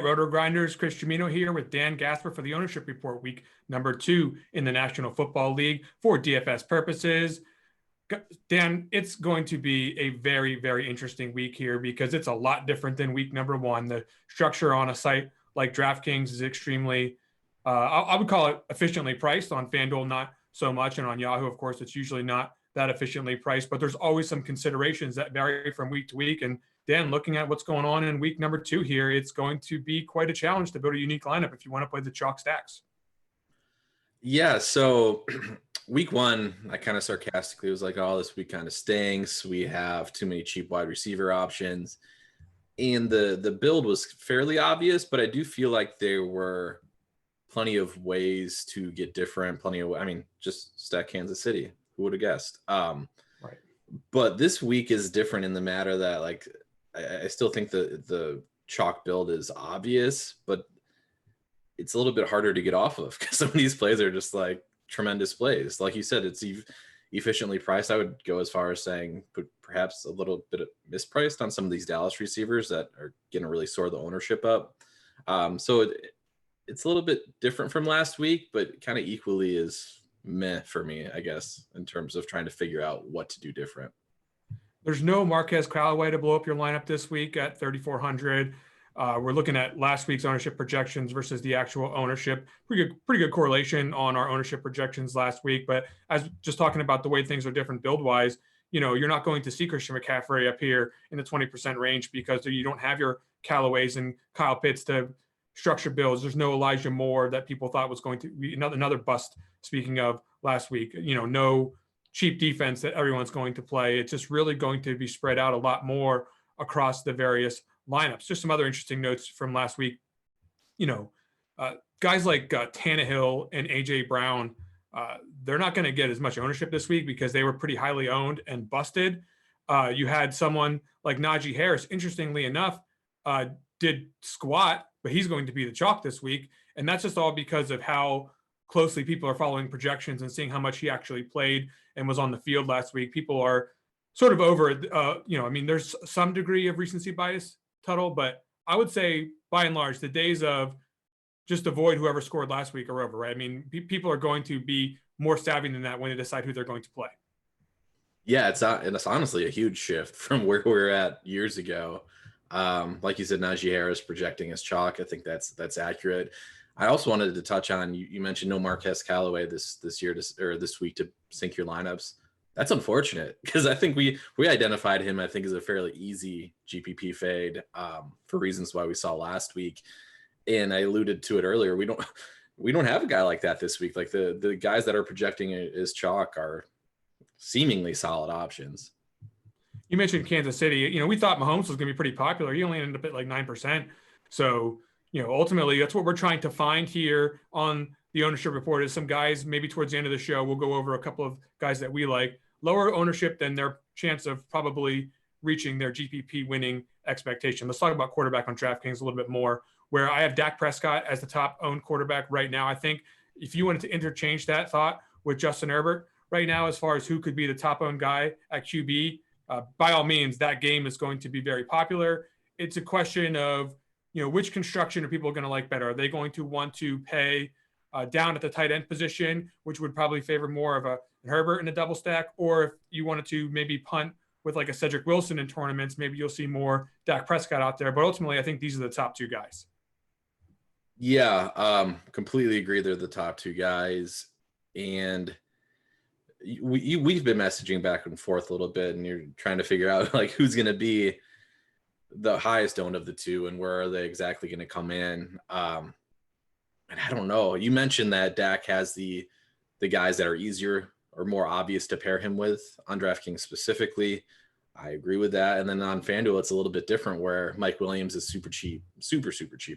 RotoGrinders? Chris Gimino here with Dan Gaspar for the Ownership Report, week number 2 in the National Football League for DFS purposes. Dan, it's going to be a very, very interesting week here because it's a lot different than week number 1. The structure on a site like DraftKings is extremely, I would call it efficiently priced. On FanDuel, not so much. And on Yahoo, of course, it's usually not that efficiently priced, but there's always some considerations that vary from week to week. And Dan, looking at what's going on in week number 2 here, it's going to be quite a challenge to build a unique lineup if you want to play the chalk stacks. Yeah, so week 1, I kind of sarcastically was like, oh, this week kind of stinks. We have too many cheap wide receiver options. And the build was fairly obvious, but I do feel like there were plenty of ways to get different, just stack Kansas City. Who would have guessed? Right. But this week is different in the matter that, like, I still think the chalk build is obvious, but it's a little bit harder to get off of because some of these plays are just like tremendous plays. Like you said, it's efficiently priced. I would go as far as saying perhaps a little bit mispriced on some of these Dallas receivers that are going to really soar the ownership up. So it's a little bit different from last week, but kind of equally is meh for me, I guess, in terms of trying to figure out what to do different. There's no Marquez Callaway to blow up your lineup this week at 3,400. We're looking at last week's ownership projections versus the actual ownership. Pretty good correlation on our ownership projections last week. But as just talking about the way things are different build-wise, you're not going to see Christian McCaffrey up here in the 20% range because you don't have your Callaways and Kyle Pitts to structure builds. There's no Elijah Moore that people thought was going to be another bust, speaking of last week. No cheap defense that everyone's going to play. It's just really going to be spread out a lot more across the various lineups. Just some other interesting notes from last week. Guys like Tannehill and AJ Brown, they're not going to get as much ownership this week because they were pretty highly owned and busted. You had someone like Najee Harris, interestingly enough, did squat, but he's going to be the chalk this week. And that's just all because of how closely people are following projections and seeing how much he actually played and was on the field last week. People are sort of over, there's some degree of recency bias, Tuttle, but I would say by and large, the days of just avoid whoever scored last week are over, right? I mean, people are going to be more savvy than that when they decide who they're going to play. Yeah, it's honestly a huge shift from where we were at years ago. Like you said, Najee Harris projecting as chalk. I think that's accurate. I also wanted to touch on, you mentioned no Marquez Callaway this week to sync your lineups. That's unfortunate because I think we identified him, I think, as a fairly easy GPP fade for reasons why we saw last week. And I alluded to it earlier. We don't have a guy like that this week. Like the guys that are projecting as chalk are seemingly solid options. You mentioned Kansas City. We thought Mahomes was going to be pretty popular. He only ended up at like 9%. So, ultimately that's what we're trying to find here on the ownership report is some guys, maybe towards the end of the show, we'll go over a couple of guys that we like. Lower ownership than their chance of probably reaching their GPP winning expectation. Let's talk about quarterback on DraftKings a little bit more, where I have Dak Prescott as the top owned quarterback right now. I think if you wanted to interchange that thought with Justin Herbert right now, as far as who could be the top owned guy at QB, by all means, that game is going to be very popular. It's a question of, which construction are people going to like better? Are they going to want to pay down at the tight end position, which would probably favor more of a Herbert in a double stack? Or if you wanted to maybe punt with like a Cedric Wilson in tournaments, maybe you'll see more Dak Prescott out there. But ultimately, I think these are the top 2 guys. Yeah, completely agree. They're the top 2 guys. And we've been messaging back and forth a little bit, and you're trying to figure out like who's going to be the highest owned of the 2 and where are they exactly going to come in. And I don't know. You mentioned that Dak has the guys that are easier or more obvious to pair him with on DraftKings specifically. I agree with that. And then on FanDuel, it's a little bit different where Mike Williams is super cheap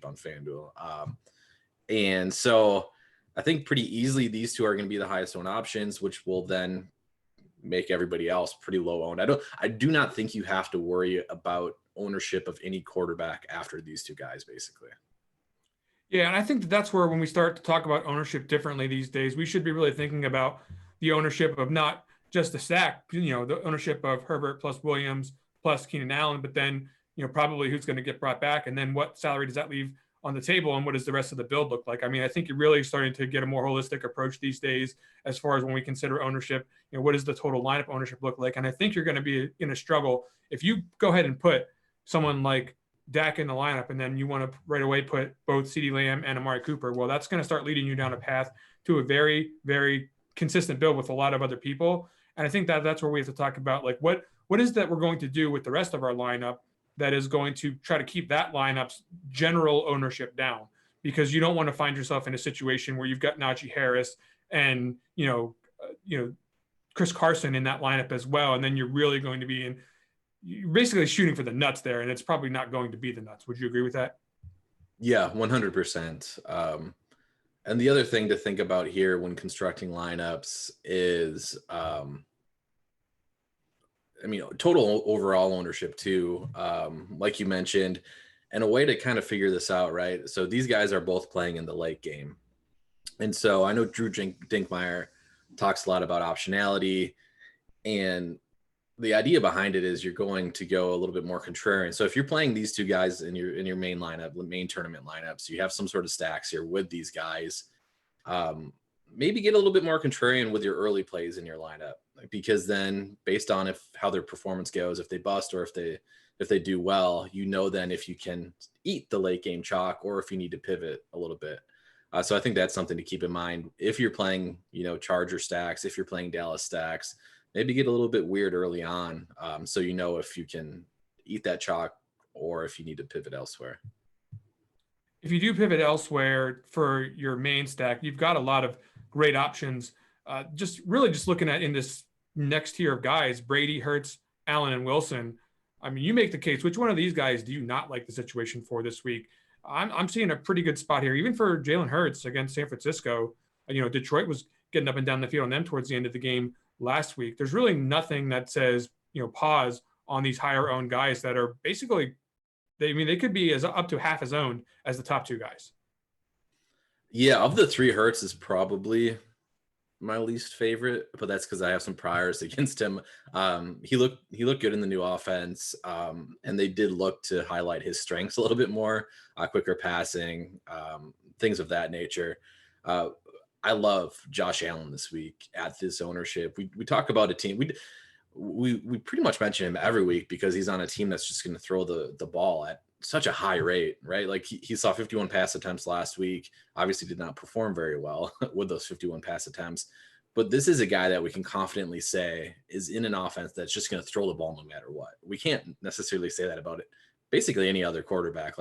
on FanDuel. And so I think pretty easily these 2 are going to be the highest owned options, which will then make everybody else pretty low owned. I do not think you have to worry about ownership of any quarterback after these 2 guys, basically. Yeah, and I think that's where when we start to talk about ownership differently these days, we should be really thinking about the ownership of not just the stack, the ownership of Herbert plus Williams plus Keenan Allen, but then, probably who's going to get brought back, and then what salary does that leave on the table, and what does the rest of the build look like? I mean, I think you're really starting to get a more holistic approach these days as far as when we consider ownership. What does the total lineup ownership look like? And I think you're going to be in a struggle if you go ahead and put someone like Dak in the lineup, and then you want to right away put both CeeDee Lamb and Amari Cooper. Well, that's going to start leading you down a path to a very, very consistent build with a lot of other people. And I think that that's where we have to talk about, like, what is that we're going to do with the rest of our lineup that is going to try to keep that lineup's general ownership down, because you don't want to find yourself in a situation where you've got Najee Harris and Chris Carson in that lineup as well, and then you're really going to be you're basically shooting for the nuts there, and it's probably not going to be the nuts. Would you agree with that? Yeah, 100%. And the other thing to think about here when constructing lineups is, total overall ownership too, like you mentioned, and a way to kind of figure this out, right? So these guys are both playing in the late game. And so I know Drew Dinkmeyer talks a lot about optionality, and the idea behind it is you're going to go a little bit more contrarian. So if you're playing these two guys in your main lineup, main tournament lineups, you have some sort of stacks here with these guys. Maybe get a little bit more contrarian with your early plays in your lineup, because then based on how their performance goes, if they bust or if they do well, then if you can eat the late game chalk or if you need to pivot a little bit. So I think that's something to keep in mind if you're playing, Charger stacks, if you're playing Dallas stacks. Maybe get a little bit weird early on, so if you can eat that chalk or if you need to pivot elsewhere. If you do pivot elsewhere for your main stack, you've got a lot of great options. Just looking at in this next tier of guys, Brady, Hurts, Allen, and Wilson. I mean, you make the case. Which one of these guys do you not like the situation for this week? I'm seeing a pretty good spot here, even for Jalen Hurts against San Francisco. Detroit was getting up and down the field on them towards the end of the game last week. There's really nothing that says, pause on these higher owned guys that are basically, they could be as up to half as owned as the top two guys. Yeah, of the three, Hurts is probably my least favorite, but that's because I have some priors against him. He looked good in the new offense, and they did look to highlight his strengths a little bit more, quicker passing, things of that nature. I love Josh Allen this week at this ownership. We talk about a team. We pretty much mention him every week because he's on a team that's just going to throw the ball at such a high rate, right? Like he saw 51 pass attempts last week. Obviously did not perform very well with those 51 pass attempts. But this is a guy that we can confidently say is in an offense that's just going to throw the ball no matter what. We can't necessarily say that about it. Basically any other quarterback.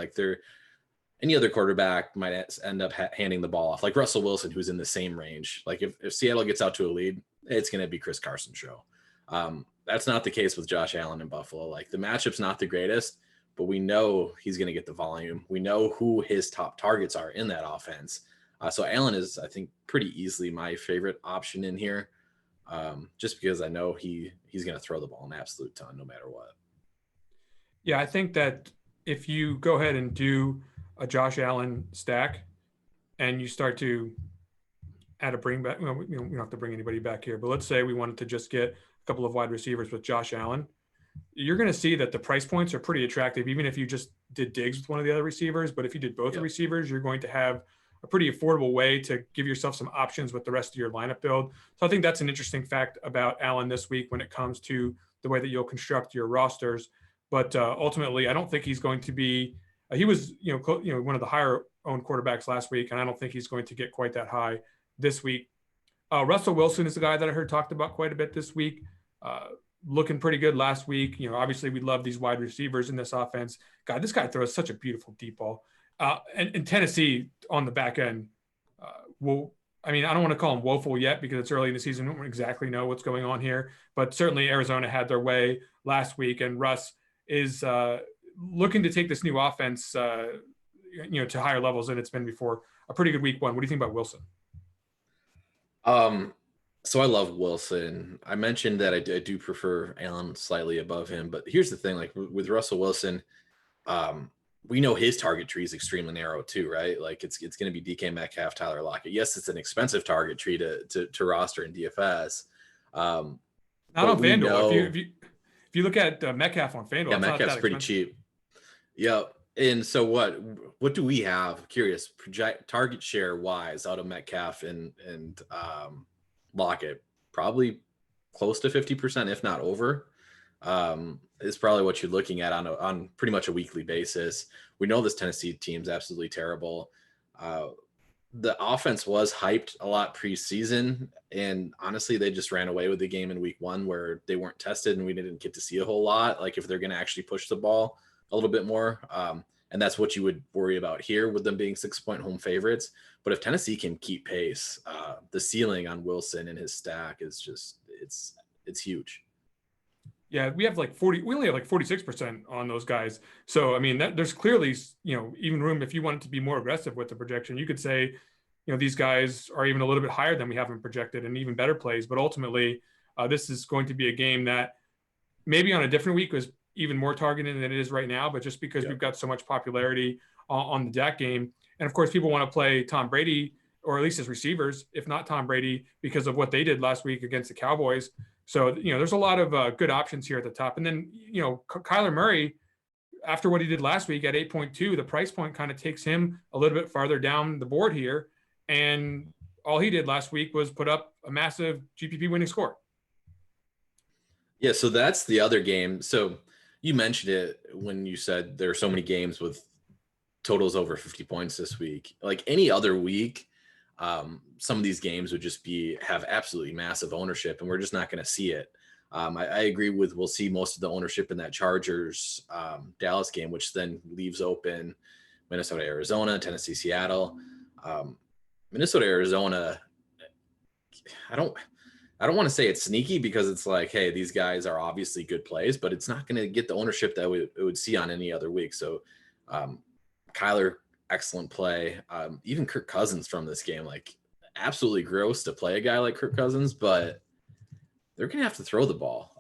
Any other quarterback might end up handing the ball off, like Russell Wilson, who's in the same range. Like if Seattle gets out to a lead, it's going to be Chris Carson's show. That's not the case with Josh Allen in Buffalo. Like the matchup's not the greatest, but we know he's going to get the volume. We know who his top targets are in that offense. So Allen is, I think, pretty easily my favorite option in here, just because I know he's going to throw the ball an absolute ton no matter what. Yeah, I think that if you go ahead and do a Josh Allen stack and you start to add a bring back, we don't have to bring anybody back here, but let's say we wanted to just get a couple of wide receivers with Josh Allen, you're going to see that the price points are pretty attractive, even if you just did Diggs with one of the other receivers. But if you did both the receivers, you're going to have a pretty affordable way to give yourself some options with the rest of your lineup build. So I think that's an interesting fact about Allen this week when it comes to the way that you'll construct your rosters. But ultimately, I don't think he's going to be. He was, one of the higher owned quarterbacks last week, and I don't think he's going to get quite that high this week. Russell Wilson is the guy that I heard talked about quite a bit this week. Looking pretty good last week. Obviously we love these wide receivers in this offense. God, this guy throws such a beautiful deep ball. And Tennessee on the back end, I don't want to call them woeful yet because it's early in the season. We don't exactly know what's going on here, but certainly Arizona had their way last week, and Russ is looking to take this new offense, to higher levels than it's been before. A pretty good week one. What do you think about Wilson? So I love Wilson. I mentioned that I do prefer Allen slightly above him, but here's the thing, like with Russell Wilson, we know his target tree is extremely narrow too, right? Like it's going to be DK Metcalf, Tyler Lockett. Yes, it's an expensive target tree to roster in DFS. Not on FanDuel. If you look at Metcalf on FanDuel, Metcalf's pretty cheap. Yeah. And so what do we have? Curious, project target share wise out of Metcalf and Lockett, probably close to 50%, if not over. Is probably what you're looking at on pretty much a weekly basis. We know this Tennessee team's absolutely terrible. The offense was hyped a lot preseason, and honestly, they just ran away with the game in week 1 where they weren't tested and we didn't get to see a whole lot. Like if they're going to actually push the ball a little bit more. And that's what you would worry about here with them being 6-point home favorites. But if Tennessee can keep pace, the ceiling on Wilson and his stack is just, it's huge. Yeah, we only have like 46% on those guys. So, I mean, there's clearly, even room if you wanted to be more aggressive with the projection. You could say, these guys are even a little bit higher than we have them projected and even better plays. But ultimately, this is going to be a game that maybe on a different week was even more targeted than it is right now. But just because we've got so much popularity on the Dak game. And of course, people want to play Tom Brady, or at least his receivers, if not Tom Brady, because of what they did last week against the Cowboys. So, there's a lot of good options here at the top. And then, Kyler Murray, after what he did last week at 8.2, the price point kind of takes him a little bit farther down the board here. And all he did last week was put up a massive GPP winning score. Yeah, so that's the other game. So you mentioned it when you said there are so many games with totals over 50 points this week. Like any other week, some of these games would just have absolutely massive ownership, and we're just not going to see it. I agree with, we'll see most of the ownership in that Chargers Dallas game, which then leaves open Minnesota, Arizona, Tennessee, Seattle. Minnesota, Arizona, I don't want to say it's sneaky because it's like, hey, these guys are obviously good plays, but it's not going to get the ownership that it would see on any other week. So Kyler, excellent play. Even Kirk Cousins from this game, like absolutely gross to play a guy like Kirk Cousins, but they're going to have to throw the ball.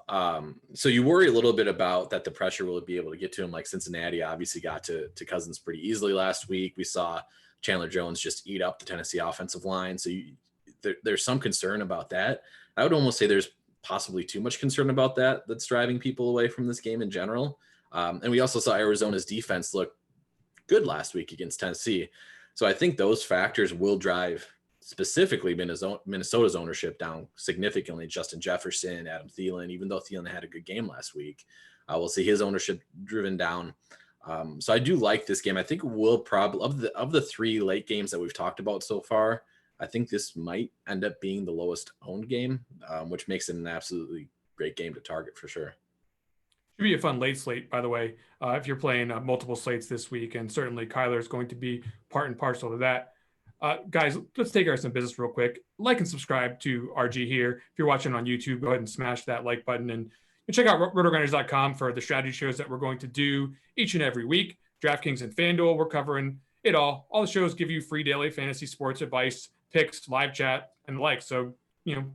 So you worry a little bit about that the pressure will be able to get to him. Like Cincinnati obviously got to Cousins pretty easily last week. We saw Chandler Jones just eat up the Tennessee offensive line. So there's some concern about that. I would almost say there's possibly too much concern about that's driving people away from this game in general. And we also saw Arizona's defense look good last week against Tennessee. So I think those factors will drive specifically Minnesota's ownership down significantly. Justin Jefferson, Adam Thielen, even though Thielen had a good game last week, we'll see his ownership driven down. So I do like this game. I think we'll probably, of the 3 late games that we've talked about so far, I think this might end up being the lowest owned game, which makes it an absolutely great game to target for sure. Should be a fun late slate, by the way, if you're playing multiple slates this week, and certainly Kyler is going to be part and parcel to that. Guys, let's take care of some business real quick. Like and subscribe to RG here. If you're watching on YouTube, go ahead and smash that like button, and check out RotoGrinders.com for the strategy shows that we're going to do each and every week. DraftKings and FanDuel, we're covering it all. All the shows give you free daily fantasy sports advice, picks, live chat, and the like. So,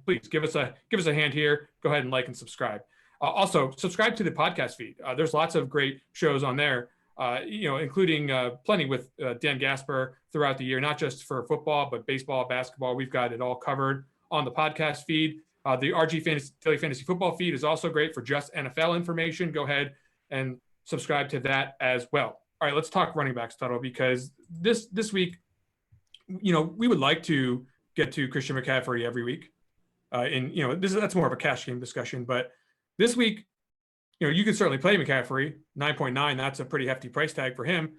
please give us a hand here. Go ahead and like and subscribe. Also, subscribe to the podcast feed. There's lots of great shows on there, including plenty with Dan Gaspar throughout the year, not just for football, but baseball, basketball. We've got it all covered on the podcast feed. The RG Daily Fantasy Football feed is also great for just NFL information. Go ahead and subscribe to that as well. All right, let's talk running backs, Tuttle, because this week, we would like to get to Christian McCaffrey every week. That's more of a cash game discussion, but this week, you can certainly play McCaffrey, 9.9. That's a pretty hefty price tag for him.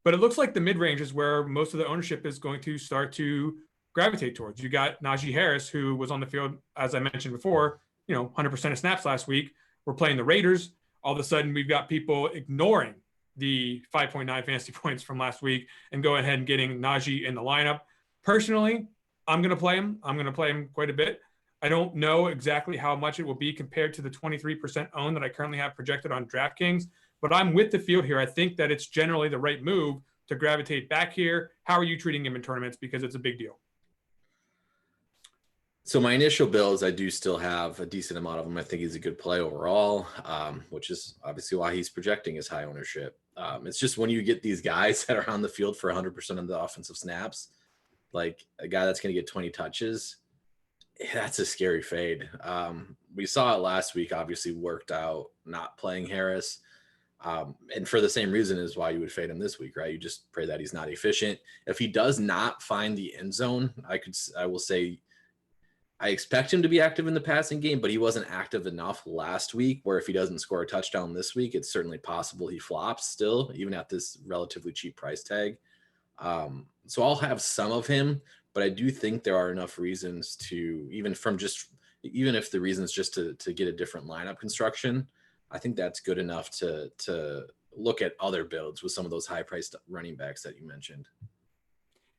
But it looks like the mid-range is where most of the ownership is going to start to gravitate towards. You got Najee Harris, who was on the field, as I mentioned before, 100% of snaps last week. We're playing the Raiders. All of a sudden, we've got people ignoring the 5.9 fantasy points from last week and go ahead and getting Najee in the lineup. Personally, I'm going to play him. I'm going to play him quite a bit. I don't know exactly how much it will be compared to the 23% own that I currently have projected on DraftKings, but I'm with the field here. I think that it's generally the right move to gravitate back here. How are you treating him in tournaments? Because it's a big deal. So my initial builds, I do still have a decent amount of them. I think he's a good play overall, which is obviously why he's projecting his high ownership. It's just when you get these guys that are on the field for 100% of the offensive snaps, like a guy that's going to get 20 touches, that's a scary fade. We saw it last week, obviously worked out not playing Harris. And for the same reason is why you would fade him this week, right? You just pray that he's not efficient. If he does not find the end zone, I will say I expect him to be active in the passing game, but he wasn't active enough last week where if he doesn't score a touchdown this week, it's certainly possible he flops still, even at this relatively cheap price tag. So I'll have some of him, but I do think there are enough reasons to, even if the reason is just to get a different lineup construction, I think that's good enough to look at other builds with some of those high priced running backs that you mentioned.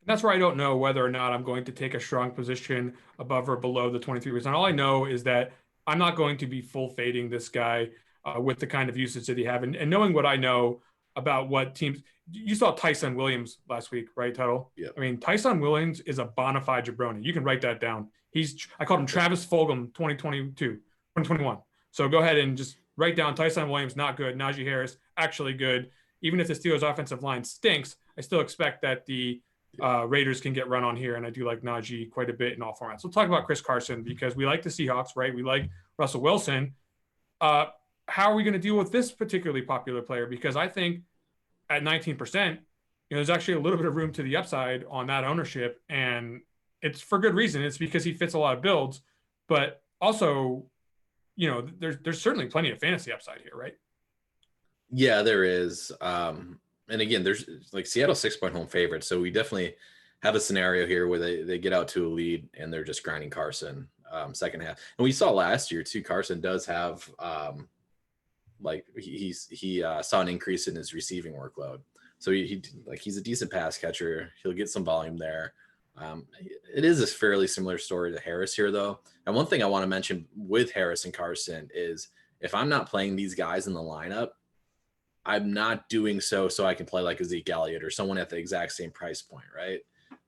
That's where I don't know whether or not I'm going to take a strong position above or below the 23%. All I know is that I'm not going to be full fading this guy with the kind of usage that he have. And knowing what I know about what teams, you saw Tyson Williams last week, right, Tuttle? Yeah. I mean, Tyson Williams is a bona fide jabroni. You can write that down. I called him Travis Fulgham 2021. So go ahead and just write down Tyson Williams, not good. Najee Harris, actually good. Even if the Steelers offensive line stinks, I still expect that the Raiders can get run on here, and I do like Najee quite a bit in all formats. We'll talk about Chris Carson because we like the Seahawks, right? We like Russell Wilson. How are we going to deal with this particularly popular player? Because I think at 19%, there's actually a little bit of room to the upside on that ownership, and it's for good reason. It's because he fits a lot of builds, but also, there's certainly plenty of fantasy upside here, right? Yeah, there is. And again, there's like Seattle 6-point home favorite. So we definitely have a scenario here where they get out to a lead and they're just grinding Carson second half. And we saw last year too, Carson does have he saw an increase in his receiving workload. So he's a decent pass catcher. He'll get some volume there. It is a fairly similar story to Harris here though. And one thing I want to mention with Harris and Carson is if I'm not playing these guys in the lineup, I'm not doing so I can play like a Zeke Elliott or someone at the exact same price point, right?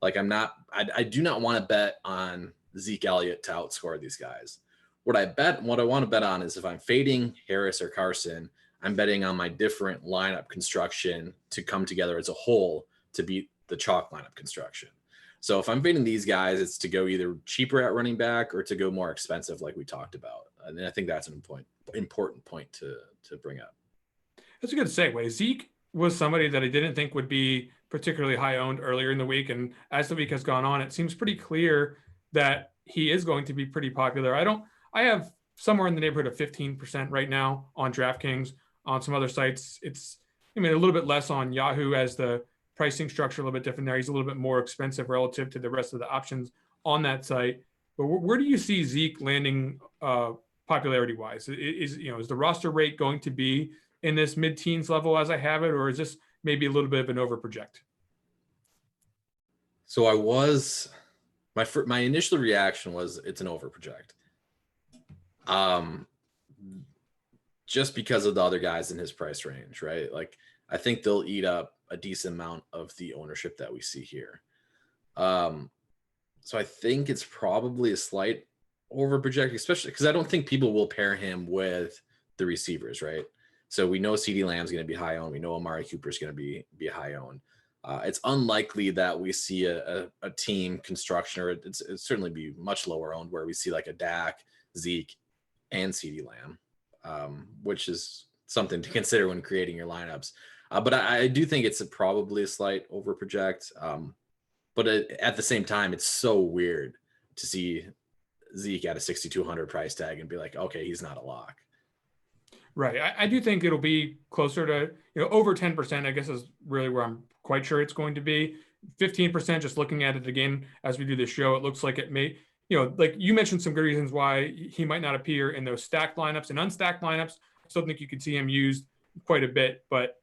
Like I do not want to bet on Zeke Elliott to outscore these guys. What I want to bet on is if I'm fading Harris or Carson, I'm betting on my different lineup construction to come together as a whole to beat the chalk lineup construction. So if I'm fading these guys, it's to go either cheaper at running back or to go more expensive like we talked about. And I think that's an important point to bring up. That's a good segue. Zeke was somebody that I didn't think would be particularly high owned earlier in the week. And as the week has gone on, it seems pretty clear that he is going to be pretty popular. I have somewhere in the neighborhood of 15% right now on DraftKings. On some other sites, it's a little bit less on Yahoo as the pricing structure a little bit different there. He's a little bit more expensive relative to the rest of the options on that site. But where do you see Zeke landing popularity wise? Is the roster rate going to be in this mid-teens level as I have it, or is this maybe a little bit of an overproject? So my initial reaction was it's an overproject. Just because of the other guys in his price range, right? Like I think they'll eat up a decent amount of the ownership that we see here. So I think it's probably a slight overproject, especially because I don't think people will pair him with the receivers, right? So we know CeeDee Lamb's going to be high owned. We know Amari Cooper is going to be high owned. It's unlikely that we see a team construction, or it's certainly be much lower owned, where we see like a Dak, Zeke, and CeeDee Lamb, which is something to consider when creating your lineups. But I do think it's probably a slight overproject. But at the same time, it's so weird to see Zeke at a 6,200 price tag and be like, okay, he's not a lock. Right. I do think it'll be closer to, over 10%, I guess is really where I'm quite sure it's going to be. 15%, just looking at it again as we do this show, it looks like it may, like you mentioned some good reasons why he might not appear in those stacked lineups and unstacked lineups. I still think you could see him used quite a bit, but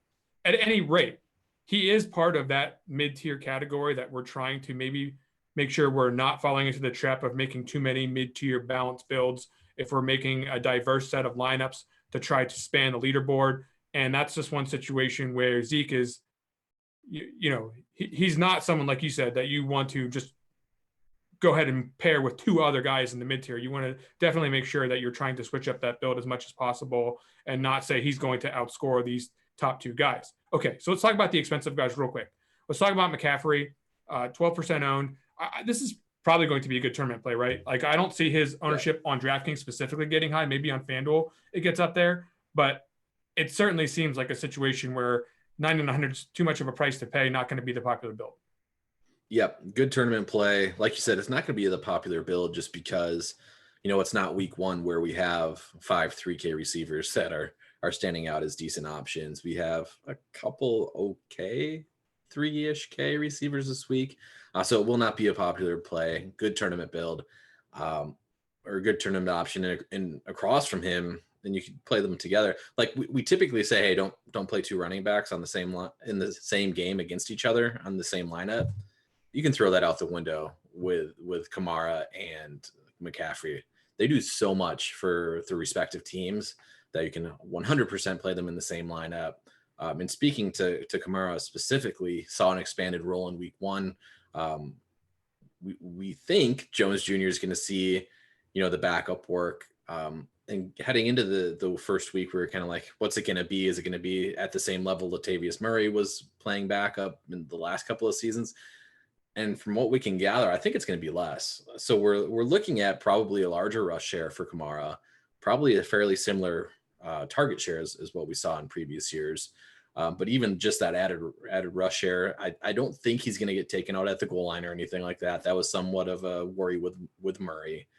at any rate, he is part of that mid-tier category that we're trying to maybe make sure we're not falling into the trap of making too many mid-tier balanced builds if we're making a diverse set of lineups to try to span the leaderboard. And that's just one situation where Zeke is, he's not someone, like you said, that you want to just go ahead and pair with two other guys in the mid tier. You want to definitely make sure that you're trying to switch up that build as much as possible and not say he's going to outscore these top two guys. Okay, so let's talk about the expensive guys real quick. Let's talk about McCaffrey, 12% owned. This is probably going to be a good tournament play, right? Like I don't see his ownership on DraftKings specifically getting high. Maybe on FanDuel it gets up there, but it certainly seems like a situation where 9 and 100 is too much of a price to pay, not going to be the popular build. Yep, good tournament play. Like you said, it's not going to be the popular build just because, it's not week one where we have 5 3K receivers that are standing out as decent options. We have a couple okay 3-ish K receivers this week. So it will not be a popular play. Good tournament build, or a good tournament option, and across from him, then you can play them together. Like we typically say, hey, don't play 2 running backs on the same in the same game against each other on the same lineup. You can throw that out the window with Kamara and McCaffrey. They do so much for the respective teams that you can 100% play them in the same lineup. And speaking to Kamara specifically, saw an expanded role in week 1. We think Jones Jr. is going to see, the backup work. And heading into the first week, we were kind of like, what's it going to be? Is it going to be at the same level Latavius Murray was playing backup in the last couple of seasons? And from what we can gather, I think it's going to be less. So we're looking at probably a larger rush share for Kamara, probably a fairly similar target shares as what we saw in previous years. But even just that added rush share, I don't think he's going to get taken out at the goal line or anything like that. That was somewhat of a worry with Murray.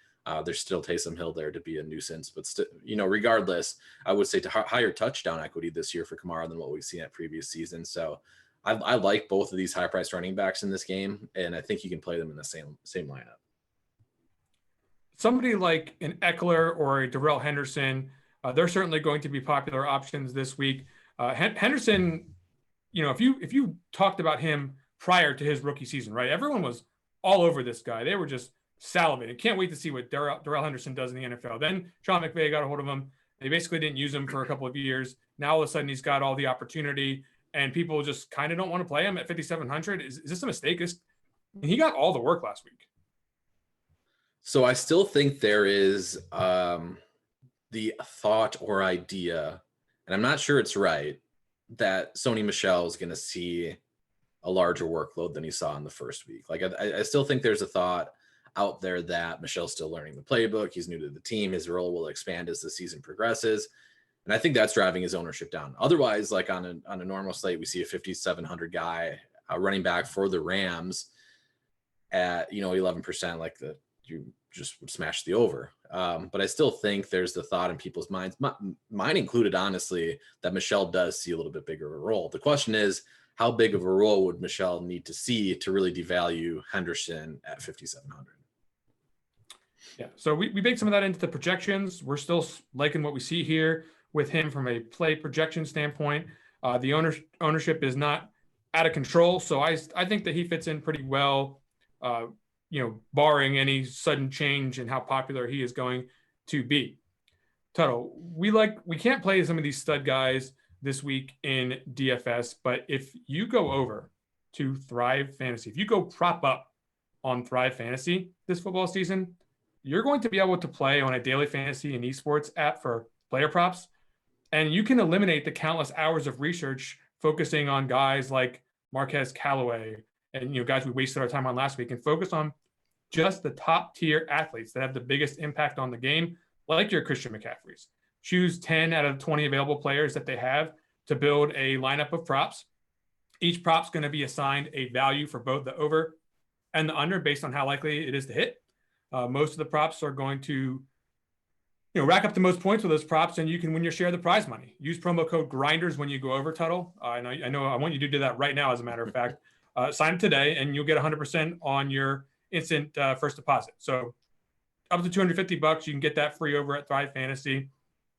There's still Taysom Hill there to be a nuisance, but regardless, I would say to higher touchdown equity this year for Kamara than what we've seen at previous seasons. So I like both of these high-priced running backs in this game, and I think you can play them in the same lineup. Somebody like an Eckler or a Darrell Henderson, they're certainly going to be popular options this week. Henderson, if you talked about him prior to his rookie season, right? Everyone was all over this guy. They were just salivating. Can't wait to see what Darrell Henderson does in the NFL. Then Sean McVay got a hold of him. They basically didn't use him for a couple of years. Now all of a sudden he's got all the opportunity, and people just kind of don't want to play him at 5,700. Is this a mistake? He got all the work last week. So I still think there is the thought or idea, and I'm not sure it's right, that Sony Michel is going to see a larger workload than he saw in the first week. Like I still think there's a thought out there that Michel's still learning the playbook. He's new to the team. His role will expand as the season progresses. And I think that's driving his ownership down. Otherwise, like on a normal slate, we see a 5,700 guy running back for the Rams at 11%. Like you just would smash the over. But I still think there's the thought in people's minds, mine included, honestly, that Michel does see a little bit bigger of a role. The question is, how big of a role would Michel need to see to really devalue Henderson at 5,700? Yeah, so we baked some of that into the projections. We're still liking what we see here with him from a play projection standpoint. The ownership is not out of control, so I think that he fits in pretty well, barring any sudden change in how popular he is going to be. Tuttle, we can't play some of these stud guys this week in DFS, but if you go over to Thrive Fantasy, if you go prop up on Thrive Fantasy this football season, you're going to be able to play on a daily fantasy and esports app for player props. And you can eliminate the countless hours of research focusing on guys like Marquez Callaway and guys we wasted our time on last week, and focus on just the top tier athletes that have the biggest impact on the game, like your Christian McCaffreys. Choose 10 out of 20 available players that they have to build a lineup of props. Each prop's going to be assigned a value for both the over and the under based on how likely it is to hit. Most of the props are going to rack up the most points with those props, and you can win your share of the prize money. Use promo code GRINDERS when you go over, Tuttle. I want you to do that right now, as a matter of fact. Sign up today, and you'll get 100% on your instant first deposit. So up to $250, you can get that free over at Thrive Fantasy.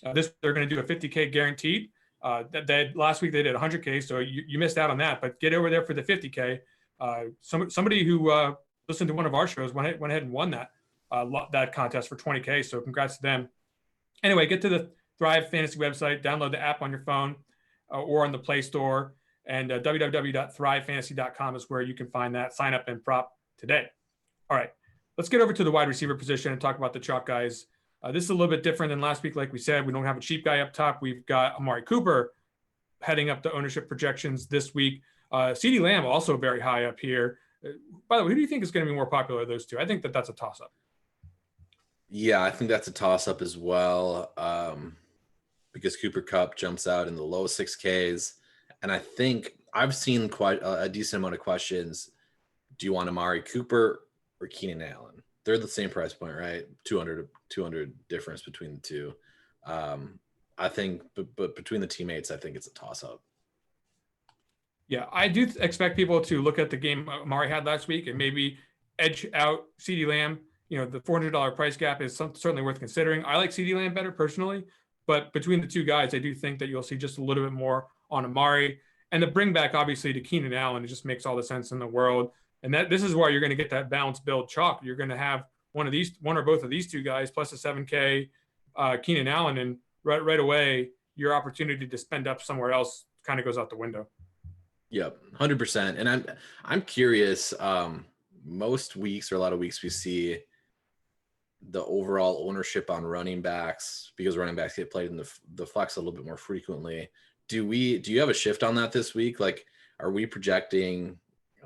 They're going to do a 50K guaranteed. Last week they did 100K, so you missed out on that. But get over there for the 50K. Somebody who listened to one of our shows went ahead and won that contest for 20K. So congrats to them. Anyway, get to the Thrive Fantasy website, download the app on your phone or on the Play Store, and www.thrivefantasy.com is where you can find that. Sign up and prop today. All right, let's get over to the wide receiver position and talk about the chalk guys. This is a little bit different than last week. Like we said, we don't have a cheap guy up top. We've got Amari Cooper heading up the ownership projections this week. CeeDee Lamb also very high up here. By the way, who do you think is going to be more popular of those two? I think that's a toss-up. Yeah, I think that's a toss-up as well. because Cooper Kupp jumps out in the low 6Ks. And I think I've seen quite a decent amount of questions. Do you want Amari Cooper or Keenan Allen? They're the same price point, right? 200 difference between the two. I think, but between the teammates, I think it's a toss-up. Yeah, I do expect people to look at the game Amari had last week and maybe edge out CeeDee Lamb. The $400 price gap is certainly worth considering. I like CeeDee Lamb better personally, but between the two guys, I do think that you'll see just a little bit more on Amari. And the bring back, obviously, to Keenan Allen, it just makes all the sense in the world. And this is where you're going to get that balanced build chalk. You're going to have one or both of these two guys plus a 7K Keenan Allen, and right away, your opportunity to spend up somewhere else kind of goes out the window. Yep, 100%. And I'm curious. Most weeks or a lot of weeks we see the overall ownership on running backs because running backs get played in the flex a little bit more frequently. Do you have a shift on that this week? Like, are we projecting?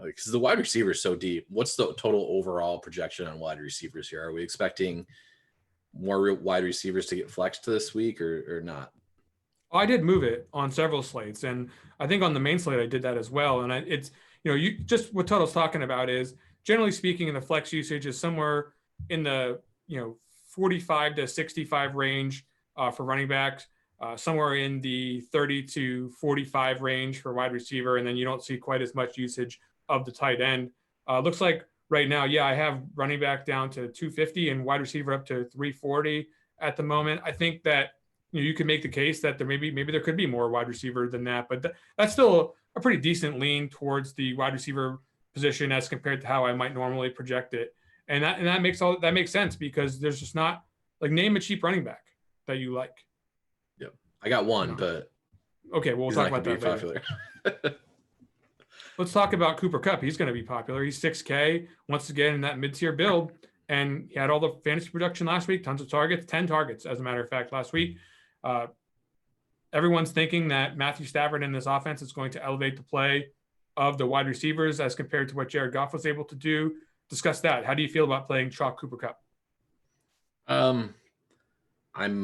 Because the wide receiver is so deep. What's the total overall projection on wide receivers here? Are we expecting more wide receivers to get flexed this week or not? I did move it on several slates, and I think on the main slate I did that as well. And it's you just what Tuttle's talking about is generally speaking, in the flex usage is somewhere in the 45 to 65 range for running backs, somewhere in the 30 to 45 range for wide receiver, and then you don't see quite as much usage of the tight end. Looks like right now, I have running back down to 250 and wide receiver up to 340 at the moment. I think that you can make the case that there maybe there could be more wide receiver than that, but that's still a pretty decent lean towards the wide receiver position as compared to how I might normally project it. And that makes sense because there's just not name a cheap running back that you like. Yep. I got one, but okay, well, we'll talk about that later. Let's talk about Cooper Kupp. He's going to be popular. He's 6K once again in that mid-tier build, and he had all the fantasy production last week, tons of targets, 10 targets, as a matter of fact, last week. Everyone's thinking that Matthew Stafford in this offense is going to elevate the play of the wide receivers as compared to what Jared Goff was able to do. Discuss that. How do you feel about playing chalk Cooper Kupp? I'm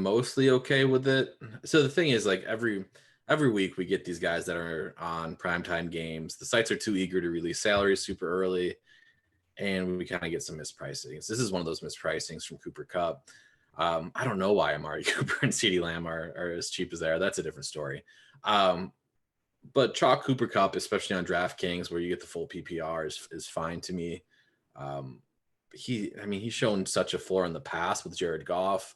mostly okay with it. So the thing is, every week we get these guys that are on primetime games. The sites are too eager to release salaries super early, and we kind of get some mispricings. This is one of those mispricings from Cooper Kupp. I don't know why Amari Cooper and CeeDee Lamb are as cheap as they are. That's a different story. But chalk Cooper Kupp, especially on DraftKings where you get the full PPR, is fine to me. He's shown such a floor in the past with Jared Goff.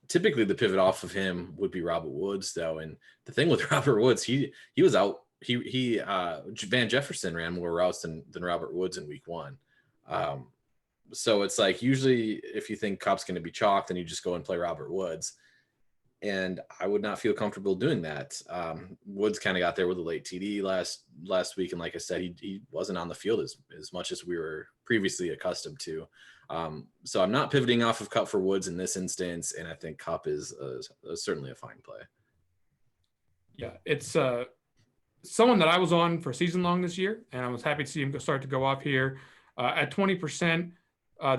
Typically the pivot off of him would be Robert Woods, though. And the thing with Robert Woods, he was out. Van Jefferson ran more routes than Robert Woods in week 1. So it's usually if you think Kupp's going to be chalked, then you just go and play Robert Woods. And I would not feel comfortable doing that. Woods kind of got there with a late TD last week. And like I said, he wasn't on the field as much as we were previously accustomed to. So I'm not pivoting off of Kupp for Woods in this instance. And I think Kupp is certainly a fine play. Yeah, it's someone that I was on for season long this year. And I was happy to see him start to go off here at 20%.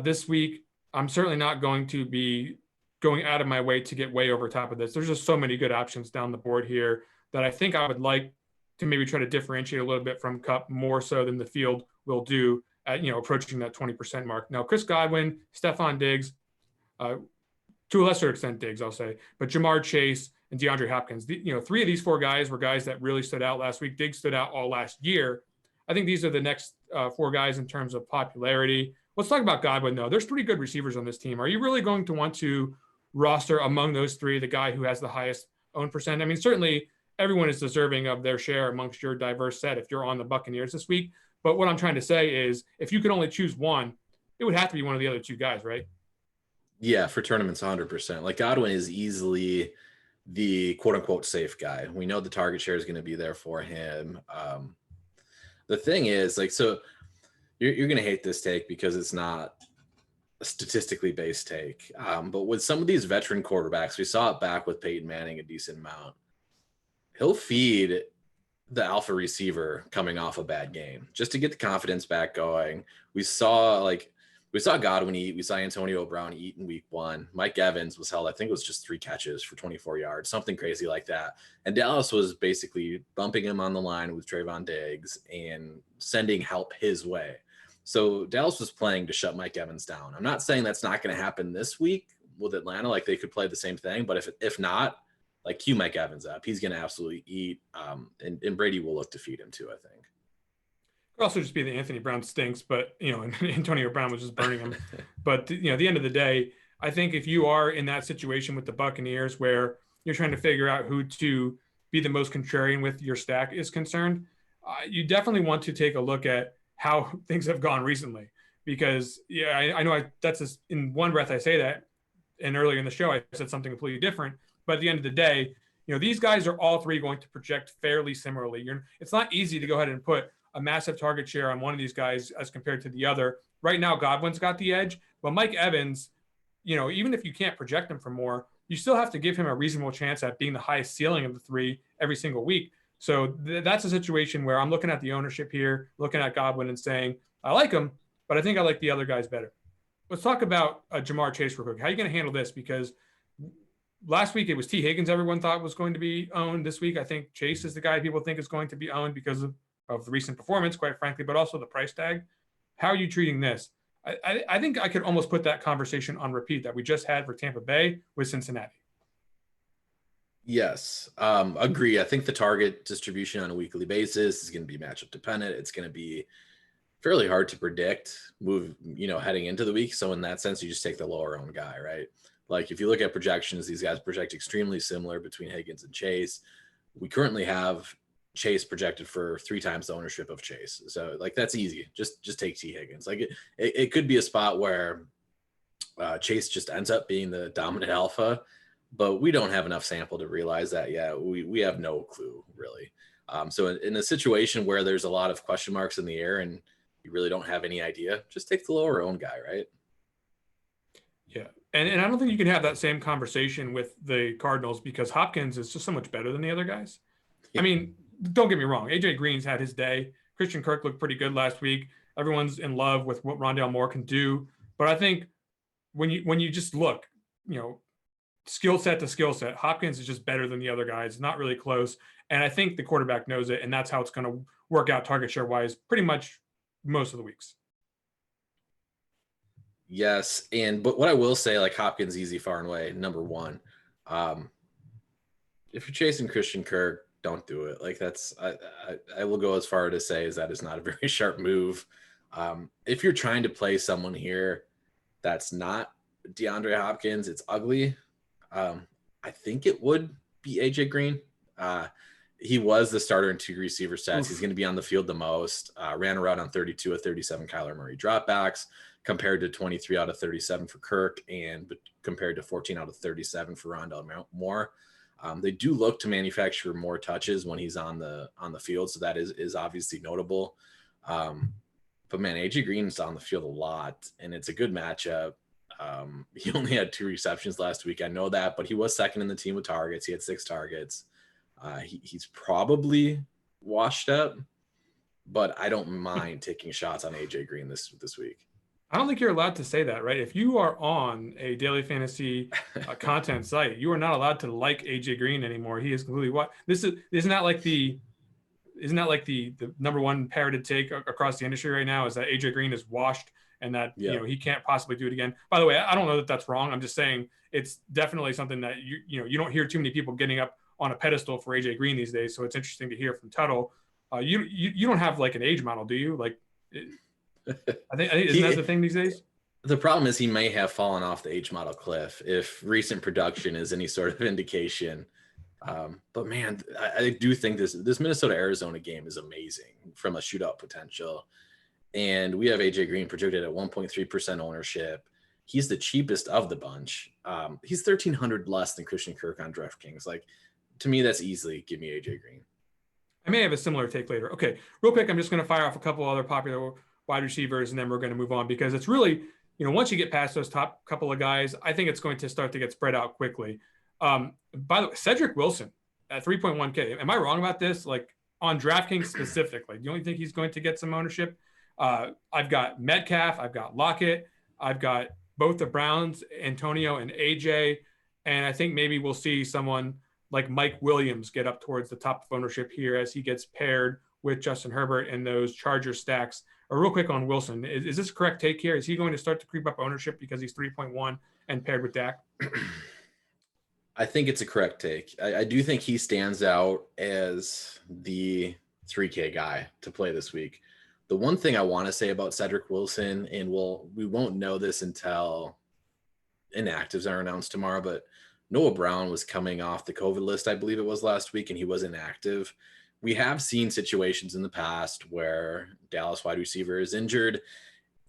This week, I'm certainly not going to be going out of my way to get way over top of this. There's just so many good options down the board here that I think I would like to maybe try to differentiate a little bit from Kupp more so than the field will do at, approaching that 20% mark. Now, Chris Godwin, Stephon Diggs, to a lesser extent Diggs, I'll say, but Jamar Chase and DeAndre Hopkins, 3 of these 4 guys were guys that really stood out last week. Diggs stood out all last year. I think these are the next 4 guys in terms of popularity. Let's talk about Godwin, though. There's pretty good receivers on this team. Are you really going to want to roster among those 3 the guy who has the highest own percent? I mean, certainly everyone is deserving of their share amongst your diverse set if you're on the Buccaneers this week. But what I'm trying to say is if you could only choose one, it would have to be one of the other 2 guys, right? Yeah, for tournaments, 100%. Godwin is easily the quote-unquote safe guy. We know the target share is going to be there for him. The thing is, so you're going to hate this take because it's not a statistically based take. But with some of these veteran quarterbacks, we saw it back with Peyton Manning a decent amount. He'll feed the alpha receiver coming off a bad game just to get the confidence back going. We saw We saw Godwin eat. We saw Antonio Brown eat in week 1. Mike Evans was held, I think it was just 3 catches for 24 yards, something crazy like that. And Dallas was basically bumping him on the line with Trayvon Diggs and sending help his way. So Dallas was playing to shut Mike Evans down. I'm not saying that's not going to happen this week with Atlanta. Like, they could play the same thing, but if not, like, cue Mike Evans up. He's going to absolutely eat. And Brady will look to feed him too, I think. Could also just be that Anthony Brown stinks, but Antonio Brown was just burning him. But at the end of the day, I think if you are in that situation with the Buccaneers where you're trying to figure out who to be the most contrarian with your stack is concerned, you definitely want to take a look at how things have gone recently. Because I know that's just, in one breath I say that, and earlier in the show I said something completely different. But at the end of the day, these guys are all three going to project fairly similarly. It's not easy to go ahead and put a massive target share on one of these guys as compared to the other. Right now, Godwin's got the edge, but Mike Evans, even if you can't project him for more, you still have to give him a reasonable chance at being the highest ceiling of the three every single week. So that's a situation where I'm looking at the ownership here, looking at Godwin and saying, I like him, but I think I like the other guys better. Let's talk about Jamar Chase real quick. How are you going to handle this? Because last week it was T. Higgins everyone thought was going to be owned. This week I think Chase is the guy people think is going to be owned because of the recent performance, quite frankly, but also the price tag. How are you treating this? I think I could almost put that conversation on repeat that we just had for Tampa Bay with Cincinnati. Yes, agree. I think the target distribution on a weekly basis is going to be matchup dependent. It's going to be fairly hard to predict heading into the week. So in that sense, you just take the lower owned guy, right? Like, if you look at projections, these guys project extremely similar between Higgins and Chase. We currently have Chase projected for 3 times the ownership of Chase. So, like, that's easy. Just take T. Higgins. Like, it could be a spot where Chase just ends up being the dominant alpha, but we don't have enough sample to realize that yet. We have no clue, really. So in a situation where there's a lot of question marks in the air and you really don't have any idea, just take the lower owned guy, right? Yeah. And I don't think you can have that same conversation with the Cardinals because Hopkins is just so much better than the other guys. Yeah. I mean, don't get me wrong. AJ Green's had his day. Christian Kirk looked pretty good last week. Everyone's in love with what Rondale Moore can do. But I think when you just look, skill set to skill set, Hopkins is just better than the other guys. Not really close. And I think the quarterback knows it. And that's how it's going to work out target share wise pretty much most of the weeks. Yes. But what I will say, like, Hopkins easy far and away, number one. If you're chasing Christian Kirk, don't do it. Like, that's, I will go as far to say is that is not a very sharp move. If you're trying to play someone here that's not DeAndre Hopkins, it's ugly. I think it would be AJ Green. He was the starter in 2 receiver sets. He's going to be on the field the most. Ran around on 32 of 37 Kyler Murray dropbacks compared to 23 out of 37 for Kirk and compared to 14 out of 37 for Rondale Moore. They do look to manufacture more touches when he's on the field, so that is obviously notable. But man, AJ Green's on the field a lot, and it's a good matchup. He only had 2 receptions last week. I know that, but he was second in the team with targets. He had 6 targets. He's probably washed up, but I don't mind taking shots on AJ Green this week. I don't think you're allowed to say that, right? If you are on a daily fantasy content site, you are not allowed to like AJ Green anymore. He is completely what isn't that like the number one parroted take across the industry right now is that AJ Green is washed and that he can't possibly do it again. By the way, I don't know that that's wrong. I'm just saying it's definitely something that you don't hear too many people getting up on a pedestal for AJ Green these days. So it's interesting to hear from Tuttle. You don't have like an age model, do you? Like. I think isn't that the thing these days? The problem is he may have fallen off the age model cliff if recent production is any sort of indication. But man, I do think this Minnesota-Arizona game is amazing from a shootout potential. And we have AJ Green projected at 1.3% ownership. He's the cheapest of the bunch. He's $1,300 less than Christian Kirk on DraftKings. Like, to me, that's easily give me AJ Green. I may have a similar take later. Okay, real quick, I'm just going to fire off a couple other popular wide receivers, and then we're going to move on because it's really, once you get past those top couple of guys, I think it's going to start to get spread out quickly. By the way, Cedric Wilson at 3.1K. Am I wrong about this? Like, on DraftKings specifically, do you only think he's going to get some ownership? I've got Metcalf, I've got Lockett, I've got both the Browns, Antonio and AJ. And I think maybe we'll see someone like Mike Williams get up towards the top of ownership here as he gets paired with Justin Herbert and those Charger stacks. Real quick on Wilson, is this a correct take here? Is he going to start to creep up ownership because he's 3.1 and paired with Dak? I think it's a correct take. I do think he stands out as the 3K guy to play this week. The one thing I want to say about Cedric Wilson, and we won't know this until inactives are announced tomorrow, but Noah Brown was coming off the COVID list, I believe it was last week, and he was inactive. We have seen situations in the past where Dallas wide receiver is injured,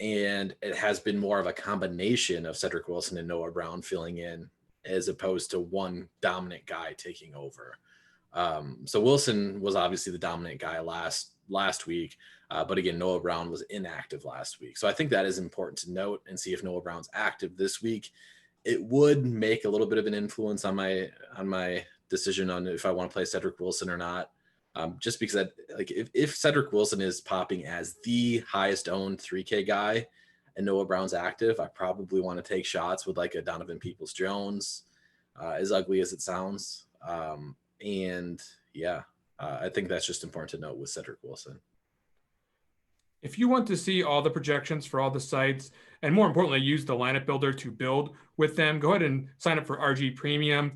and it has been more of a combination of Cedric Wilson and Noah Brown filling in as opposed to one dominant guy taking over. So Wilson was obviously the dominant guy last week, but again, Noah Brown was inactive last week. So I think that is important to note and see if Noah Brown's active this week. It would make a little bit of an influence on my decision on if I want to play Cedric Wilson or not. Just because if Cedric Wilson is popping as the highest owned 3K guy and Noah Brown's active, I probably want to take shots with like a Donovan Peoples-Jones, as ugly as it sounds. And yeah, I think that's just important to note with Cedric Wilson. If you want to see all the projections for all the sites, and more importantly, use the lineup builder to build with them, go ahead and sign up for RG Premium.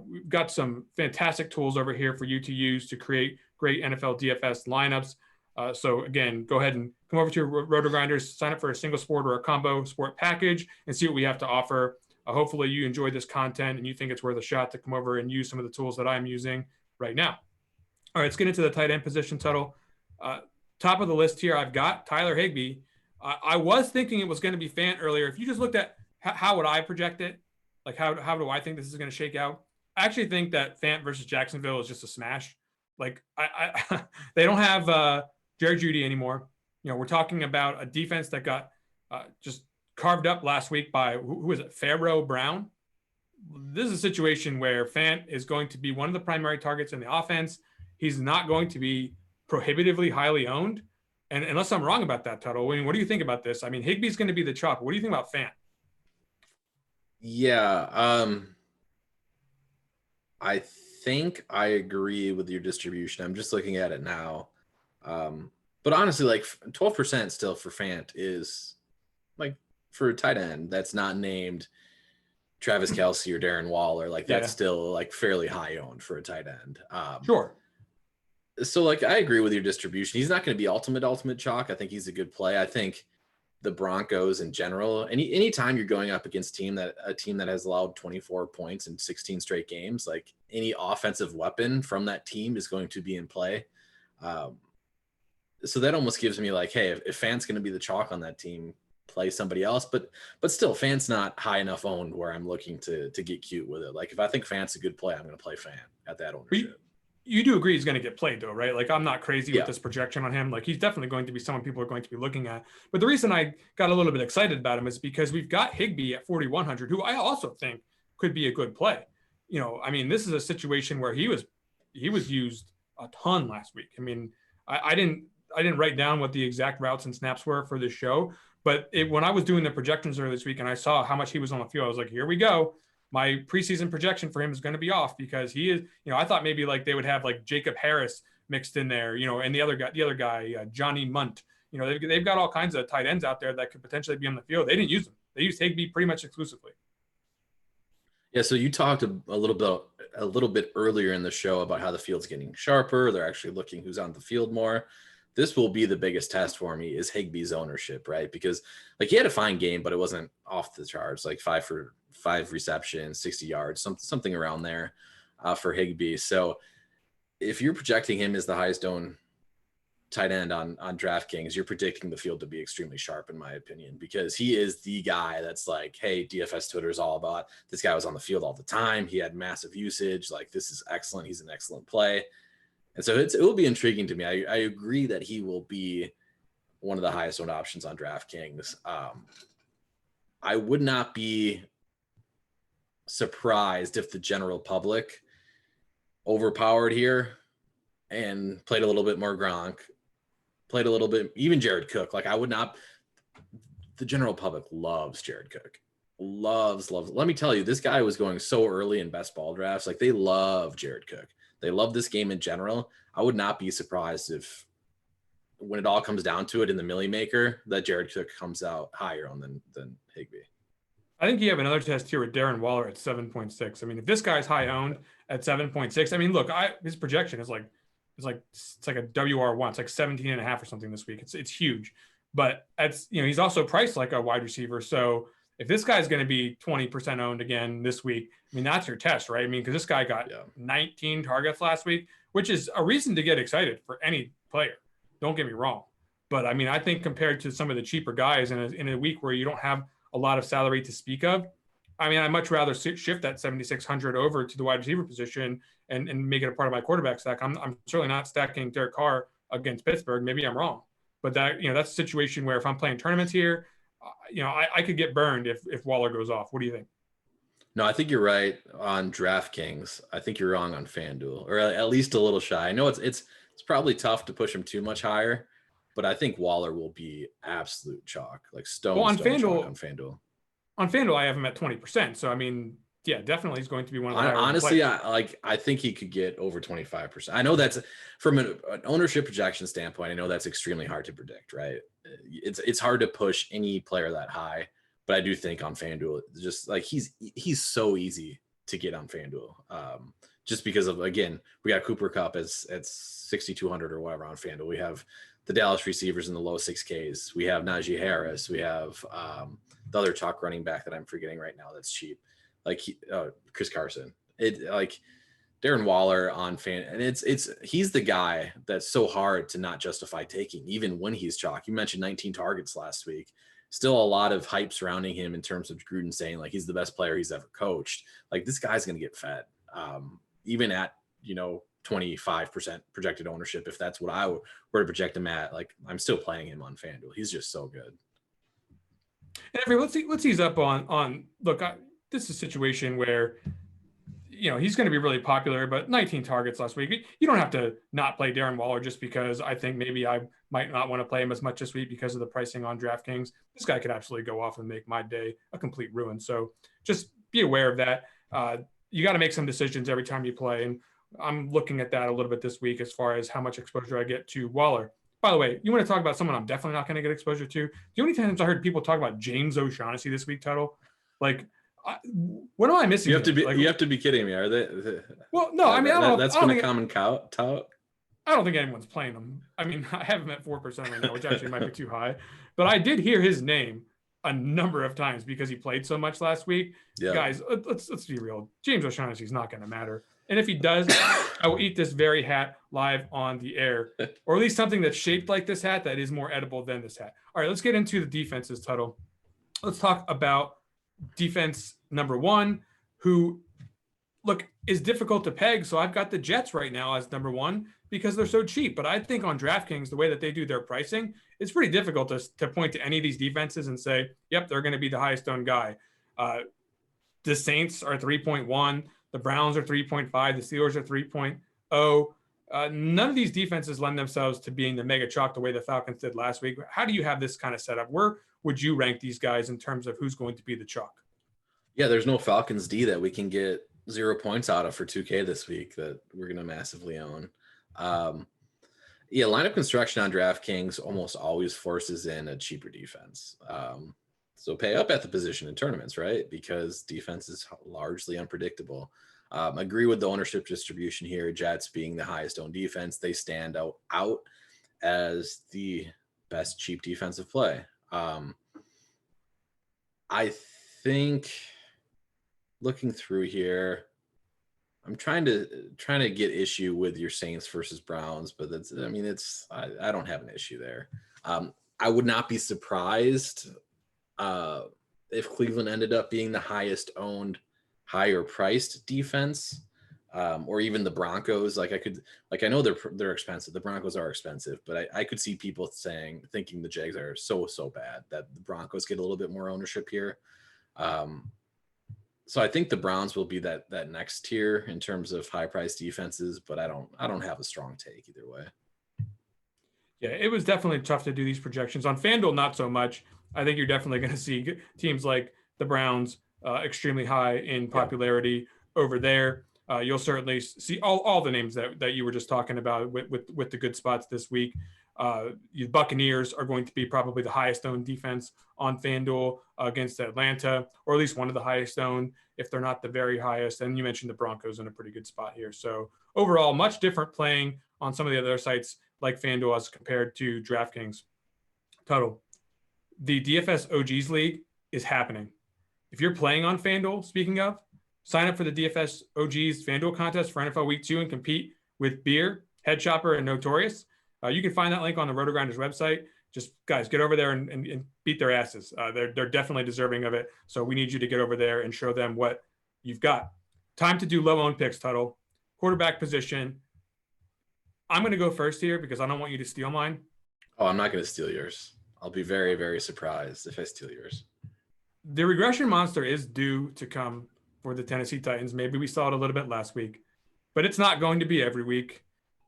We've got some fantastic tools over here for you to use to create great NFL DFS lineups. So again, go ahead and come over to your RotoGrinders, sign up for a single sport or a combo sport package and see what we have to offer. Hopefully you enjoyed this content and you think it's worth a shot to come over and use some of the tools that I'm using right now. All right, let's get into the tight end position total. Top of the list here, I've got Tyler Higbee. I was thinking it was going to be Fant earlier. If you just looked at how would I project it, like how do I think this is going to shake out? I actually think that Fant versus Jacksonville is just a smash. Like they don't have Jerry Jeudy anymore. You know, we're talking about a defense that got just carved up last week by who is it? Pharaoh Brown. This is a situation where Fant is going to be one of the primary targets in the offense. He's not going to be prohibitively highly owned. And unless I'm wrong about that, Tuttle, I mean, what do you think about this? I mean, Higbee's going to be the chop. What do you think about Fant? Yeah, I think I agree with your distribution. I'm just looking at it now. But honestly, like 12% still for Fant is like for a tight end that's not named Travis Kelce or Darren Waller. Like that's still like fairly high owned for a tight end. Sure. So like I agree with your distribution. He's not going to be ultimate chalk. I think he's a good play. I think the Broncos in general, anytime you're going up against a team that has allowed 24 points in 16 straight games, like any offensive weapon from that team is going to be in play. So that almost gives me like, hey, if Fant's going to be the chalk on that team, play somebody else. But still, Fant's not high enough owned where I'm looking to get cute with it. Like if I think Fant's a good play, I'm going to play Fant at that ownership. You do agree he's going to get played though, right? Like I'm not crazy with this projection on him. Like he's definitely going to be someone people are going to be looking at. But the reason I got a little bit excited about him is because we've got Higbee at 4,100, who I also think could be a good play. You know, I mean, this is a situation where he was used a ton last week. I mean, I didn't write down what the exact routes and snaps were for this show, but when I was doing the projections earlier this week and I saw how much he was on the field, I was like, here we go. My preseason projection for him is going to be off because he is, you know, I thought maybe like they would have like Jacob Harris mixed in there, you know, and the other guy, Johnny Munt, you know, they've got all kinds of tight ends out there that could potentially be on the field. They didn't use them. They used Higbee pretty much exclusively. Yeah. So you talked a little bit earlier in the show about how the field's getting sharper. They're actually looking who's on the field more. This will be the biggest test for me is Higbee's ownership, right? Because like he had a fine game, but it wasn't off the charts, like 5 receptions, 60 yards, something around there for Higbee. So if you're projecting him as the highest owned tight end on DraftKings, you're predicting the field to be extremely sharp, in my opinion, because he is the guy that's like, hey, DFS Twitter is all about this guy was on the field all the time. He had massive usage. Like this is excellent. He's an excellent play. And so it will be intriguing to me. I agree that he will be one of the highest owned options on DraftKings. I would not be surprised if the general public overpowered here and played a little bit more Gronk, played a little bit, even Jared Cook. Like I would not, the general public loves Jared Cook. Loves. Let me tell you, this guy was going so early in best ball drafts. Like, they love Jared Cook. They love this game in general. I would not be surprised if, when it all comes down to it in the Millie Maker, that Jared Cook comes out higher on than Higbee. I think you have another test here with Darren Waller at 7.6. I mean, if this guy's high owned at 7.6, I mean, look, his projection is like it's like a WR1. It's like 17 and a half or something this week. It's huge, but he's also priced like a wide receiver. So if this guy's going to be 20% owned again this week, I mean, that's your test, right? I mean, because this guy got 19 targets last week, which is a reason to get excited for any player. Don't get me wrong. But I mean, I think compared to some of the cheaper guys in a week where you don't have a lot of salary to speak of, I mean, I'd much rather shift that 7,600 over to the wide receiver position and make it a part of my quarterback stack. I'm certainly not stacking Derek Carr against Pittsburgh. Maybe I'm wrong, but that's a situation where if I'm playing tournaments here, I could get burned if Waller goes off. What do you think? No, I think you're right on DraftKings. I think you're wrong on FanDuel, or at least a little shy. I know it's probably tough to push him too much higher, but I think Waller will be absolute chalk, like stone on FanDuel. FanDuel. On FanDuel. On FanDuel, I have him at 20%. So I mean, yeah, definitely he's going to be one of the honestly, I think he could get over 25%. I know that's from an ownership projection standpoint. I know that's extremely hard to predict, right? It's hard to push any player that high, but I do think on FanDuel, just like he's so easy to get on FanDuel, just because of, again, we got Cooper Kupp at 6,200 or whatever on FanDuel. We have the Dallas receivers in the low 6Ks. We have Najee Harris. We have the other chalk running back that I'm forgetting right now that's cheap, like Chris Carson. Like Darren Waller on and he's the guy that's so hard to not justify taking, even when he's chalk. You mentioned 19 targets last week. Still a lot of hype surrounding him in terms of Gruden saying like he's the best player he's ever coached. Like, this guy's going to get fed, even at 25% projected ownership. If that's what I were to project him at, like, I'm still playing him on FanDuel. He's just so good. And let's ease up on look. This is a situation where he's going to be really popular, but 19 targets last week. You don't have to not play Darren Waller just because I think maybe I might not want to play him as much this week because of the pricing on DraftKings. This guy could absolutely go off and make my day a complete ruin. So just be aware of that. You got to make some decisions every time you play, and I'm looking at that a little bit this week as far as how much exposure I get to Waller. By the way, you want to talk about someone I'm definitely not going to get exposure to? The only times I heard people talk about James O'Shaughnessy this week, Tuttle, like, what am I missing? You have to be kidding me. Are they? Well, no. I mean, I don't know. That's been a common tout. I don't think anyone's playing him. I mean, I have him at 4% right now, which actually might be too high. But I did hear his name a number of times because he played so much last week. Yeah. Guys, let's be real. James O'Shaughnessy is not going to matter. And if he does, I will eat this very hat live on the air, or at least something that's shaped like this hat that is more edible than this hat. All right, let's get into the defenses, Tuttle. Let's talk about defense number one, who, look, is difficult to peg. So I've got the Jets right now as number one because they're so cheap. But I think on DraftKings, the way that they do their pricing, it's pretty difficult to point to any of these defenses and say, yep, they're going to be the highest owned guy. The Saints are 3.1. The Browns are 3.5. The Steelers are 3.0. None of these defenses lend themselves to being the mega chalk the way the Falcons did last week. How do you have this kind of setup? Where would you rank these guys in terms of who's going to be the chalk? Yeah, there's no Falcons D that we can get 0 points out of for 2K this week that we're going to massively own. Lineup construction on DraftKings almost always forces in a cheaper defense. So pay up at the position in tournaments, right? Because defense is largely unpredictable. Agree with the ownership distribution here. Jets being the highest owned defense, they stand out as the best cheap defensive play. I think looking through here, I'm trying to get issue with your Saints versus Browns, but I don't have an issue there. I would not be surprised if Cleveland ended up being the highest owned, higher priced defense, or even the Broncos. I know they're expensive. The Broncos are expensive, but I could see people thinking the Jags are so bad that the Broncos get a little bit more ownership here. So I think the Browns will be that next tier in terms of high priced defenses, but I don't have a strong take either way. Yeah, it was definitely tough to do these projections on FanDuel. Not so much. I think you're definitely going to see teams like the Browns extremely high in popularity over there. You'll certainly see all the names that you were just talking about with the good spots this week. You Buccaneers are going to be probably the highest owned defense on FanDuel against Atlanta, or at least one of the highest owned, if they're not the very highest. And you mentioned the Broncos in a pretty good spot here. So overall, much different playing on some of the other sites like FanDuel as compared to DraftKings. Total. The DFS OGs League is happening. If you're playing on FanDuel, speaking of, sign up for the DFS OGs FanDuel contest for NFL Week 2 and compete with Beer, Head Shopper, and Notorious. You can find that link on the RotoGrinders website. Just, guys, get over there and beat their asses. They're definitely deserving of it. So we need you to get over there and show them what you've got. Time to do low-owned picks, Tuttle. Quarterback position. I'm going to go first here because I don't want you to steal mine. Oh, I'm not going to steal yours. I'll be very, very surprised if I steal yours. The regression monster is due to come for the Tennessee Titans. Maybe we saw it a little bit last week, but it's not going to be every week.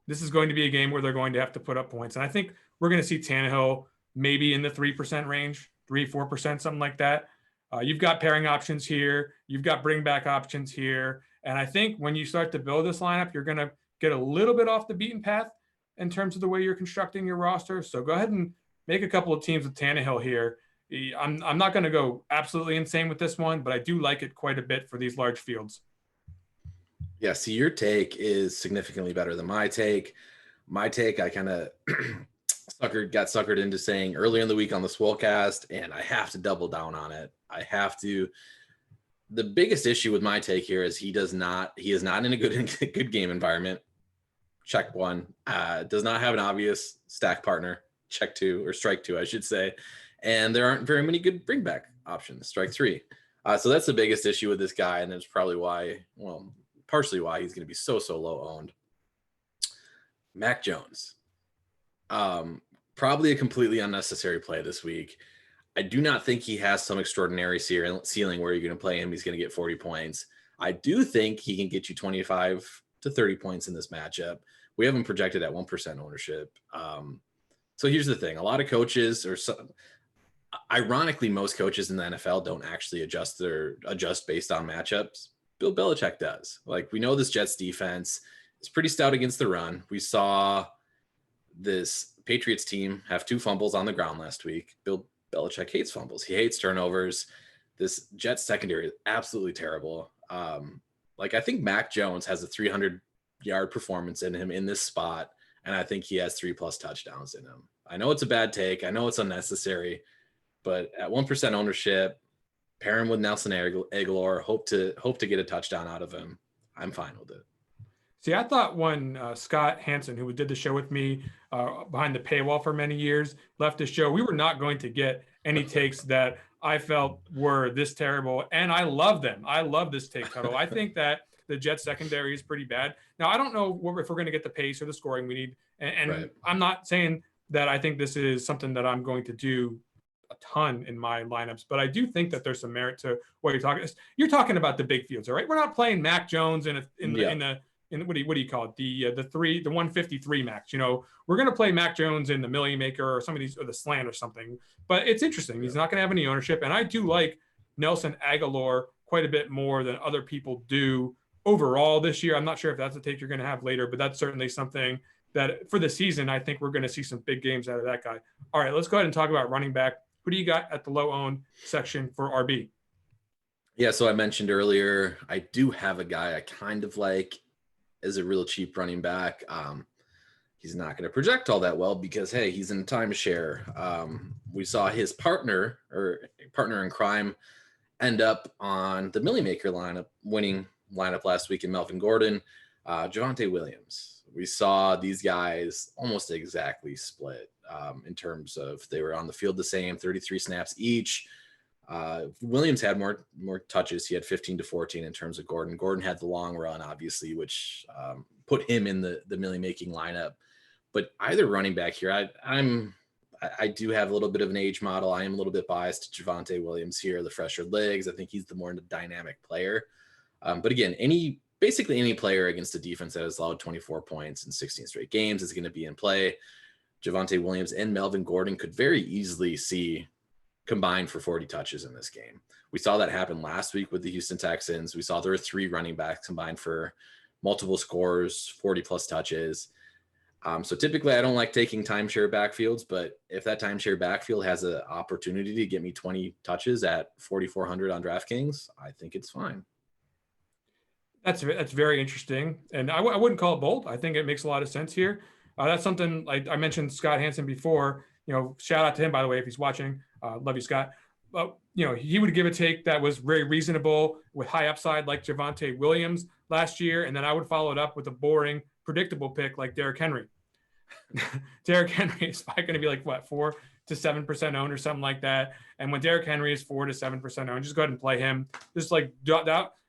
This is going to be a game where they're going to have to put up points. And I think we're going to see Tannehill maybe in the 3% range, 3-4%, something like that. You've got pairing options here. You've got bring back options here. And I think when you start to build this lineup, you're going to get a little bit off the beaten path in terms of the way you're constructing your roster. So go ahead and make a couple of teams with Tannehill here. I'm not going to go absolutely insane with this one, but I do like it quite a bit for these large fields. Yeah, see, your take is significantly better than my take. My take, I kind of got suckered into saying earlier in the week on the Swolecast, and I have to double down on it. I have to. The biggest issue with my take here is he is not in a good game environment. Check one. Does not have an obvious stack partner. Check two, or strike two, I should say. And there aren't very many good bring back options. Strike three. So that's the biggest issue with this guy, and it's probably why, well, partially why he's going to be so low owned. Mac Jones. Probably a completely unnecessary play this week. I do not think he has some extraordinary ceiling where you're going to play him. He's going to get 40 points. I do think he can get you 25 to 30 points in this matchup. We have him projected at 1% ownership. So here's the thing. A lot of coaches, ironically, most coaches in the NFL don't actually adjust based on matchups. Bill Belichick does. Like, we know this Jets defense is pretty stout against the run. We saw this Patriots team have 2 fumbles on the ground last week. Bill Belichick hates fumbles. He hates turnovers. This Jets secondary is absolutely terrible. I think Mac Jones has a 300-yard performance in him in this spot, and I think he has 3+ touchdowns in him. I know it's a bad take. I know it's unnecessary, but at 1% ownership, pair him with Nelson Aguilar, hope to get a touchdown out of him. I'm fine with it. See, I thought when Scott Hansen, who did the show with me behind the paywall for many years, left the show, we were not going to get any takes that I felt were this terrible. And I love them. I love this take, Tuttle. I think that the Jets secondary is pretty bad. Now, I don't know if we're going to get the pace or the scoring we need. And right. I'm not saying that I think this is something that I'm going to do a ton in my lineups, but I do think that there's some merit to what you're talking. You're talking about the big fields, all right? We're not playing Mac Jones in what do you call it? The 153 max. We're going to play Mac Jones in the Million Maker or some of these, or the Slant or something. But it's interesting. He's not going to have any ownership, and I do like Nelson Aguilar quite a bit more than other people do overall this year. I'm not sure if that's a take you're going to have later, but that's certainly something that for the season, I think we're going to see some big games out of that guy. All right, let's go ahead and talk about running back. Who do you got at the low owned section for RB? Yeah, so I mentioned earlier, I do have a guy I kind of like as a real cheap running back. He's not going to project all that well because, hey, he's in timeshare. We saw his partner in crime end up on the Millie Maker winning lineup last week in Melvin Gordon, Javonte Williams. We saw these guys almost exactly split in terms of they were on the field the same, 33 snaps each. Williams had more touches. He had 15 to 14 in terms of Gordon. Gordon had the long run, obviously, which put him in the Millie making lineup. But either running back here, I do have a little bit of an age model. I am a little bit biased to Javonte Williams here, the fresher legs. I think he's the more dynamic player. But again, basically any player against a defense that has allowed 24 points in 16 straight games is going to be in play. Javonte Williams and Melvin Gordon could very easily see combined for 40 touches in this game. We saw that happen last week with the Houston Texans. We saw there were 3 running backs combined for multiple scores, 40 plus touches. So typically I don't like taking timeshare backfields, but if that timeshare backfield has an opportunity to get me 20 touches at 4,400 on DraftKings, I think it's fine. That's very interesting. And I wouldn't call it bold. I think it makes a lot of sense here. That's something like I mentioned Scott Hansen before, shout out to him, by the way, if he's watching. Love you, Scott. But, he would give a take that was very reasonable with high upside like Javonte Williams last year. And then I would follow it up with a boring, predictable pick like Derrick Henry. Derrick Henry is probably going to be like, what, 4 to 7% owned or something like that. And when Derrick Henry is 4 to 7% owned, just go ahead and play him. Just like,